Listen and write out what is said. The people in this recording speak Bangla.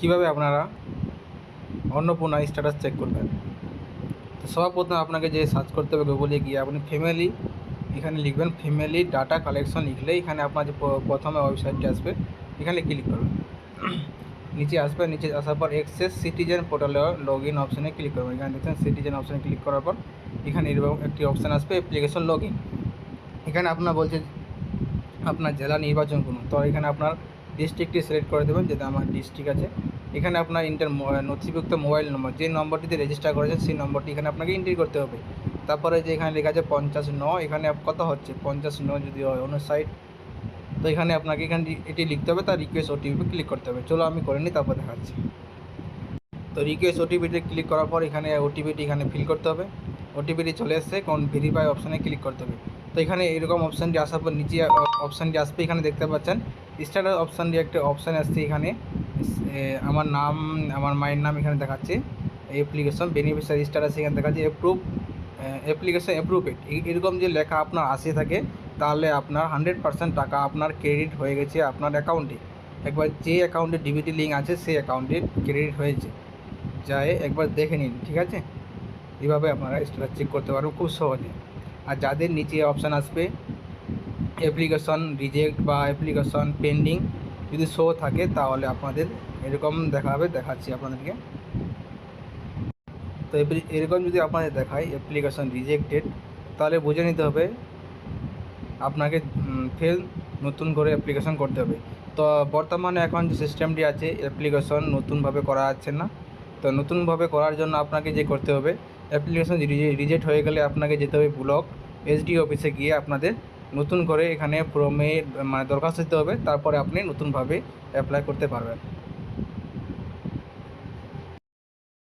কীভাবে আপনারা অন্নপূর্ণা স্ট্যাটাস চেক করবেন। তো সবার প্রথমে আপনাকে যে সার্চ করতে হবে গুগলে গিয়ে আপনি ফ্যামিলি এখানে লিখবেন, ফ্যামিলি ডাটা কালেকশন লিখলে এখানে আপনার যে প্রথমে ওয়েবসাইটটি আসবে এখানে ক্লিক করবেন। নিচে আসবে, নিচে আসার পর অ্যাক্সেস সিটিজেন পোর্টালে লগ ইন অপশানে ক্লিক করবেন। এখানে দেখছেন সিটিজেন অপশানে ক্লিক করার পর এখানে এরকম একটি অপশান আসবে অ্যাপ্লিকেশন লগ ইন। এখানে আপনার বলছে আপনার জেলা নির্বাচন করুন, তো এখানে আপনার ডিস্ট্রিক্টটি সিলেক্ট করে দেবেন, যেটা আমার ডিস্ট্রিক্ট আছে। এখানে আপনার নথিভুক্ত মোবাইল নম্বর, যে নম্বরটিতে রেজিস্টার করেছেন সেই নম্বরটি এখানে আপনাকে এন্ট্রি করতে হবে। তারপরে যে এখানে লেখা আছে 59, এখানে কত হচ্ছে 59 যদি হয় 59, তো এখানে আপনাকে এটি লিখতে হবে, তার রিকোয়েস্ট ওটিপি ক্লিক করতে হবে। চলো আমি করে নিই, তারপর দেখাচ্ছি। তো রিকোয়েস্ট ওটিপিতে ক্লিক করার পর এখানে ওটিপিটি এখানে ফিল করতে হবে। ওটিপিটি চলে এসছে, কোন ভেরিফাই অপশানে ক্লিক করতে হবে। তো এখানে এরকম অপশানটি আসার পর নিচে অপশানটি আসবে, এখানে দেখতে পাচ্ছেন স্ট্যাটাস অপশানটি একটা অপশান আসছে। এখানে আমার নাম, আমার মায়ের নাম এখানে দেখাচ্ছে, অ্যাপ্লিকেশন বেনিফিশিয়ারি স্ট্যাটাস এখানে দেখাচ্ছে অ্যাপ্রুভ, অ্যাপ্লিকেশন অ্যাপ্রুভেড, এরকম যে লেখা আপনার আসে থাকে, তাহলে আপনার 100% টাকা আপনার ক্রেডিট হয়ে গেছে আপনার অ্যাকাউন্টে। একবার যে অ্যাকাউন্টে ডিবিটি লিঙ্ক আছে সেই অ্যাকাউন্টে ক্রেডিট হয়েছে, যায় একবার দেখে নিন, ঠিক আছে। এইভাবে আপনারা স্ট্যাটাস চেক করতে পারবেন খুব সহজে। আর যাদের নিচে অপশান আসবে অ্যাপ্লিকেশন রিজেক্ট বা অ্যাপ্লিকেশন পেন্ডিং যদি শো থাকে, তাহলে আপনাদের এরকম দেখাবে, দেখাচ্ছি আপনাদেরকে। তো এরকম যদি আপনাদের দেখায় অ্যাপ্লিকেশন রিজেক্টেড, তাহলে বুঝে নিতে হবে আপনাকে ফের নতুন করে অ্যাপ্লিকেশন করতে হবে। তো বর্তমানে এখন যে সিস্টেমটি আছে অ্যাপ্লিকেশন নতুনভাবে করা যাচ্ছে না। তো নতুনভাবে করার জন্য আপনাকে যে করতে হবে, অ্যাপ্লিকেশন রিজেক্ট হয়ে গেলে আপনাকে যেতে হবে ব্লক এসডি অফিসে গিয়ে আপনাদের নতুন করে এখানে ফর্মে দরখাস্ত দিতে হবে, তারপরে আপনি নতুনভাবে অ্যাপ্লাই করতে পারবেন।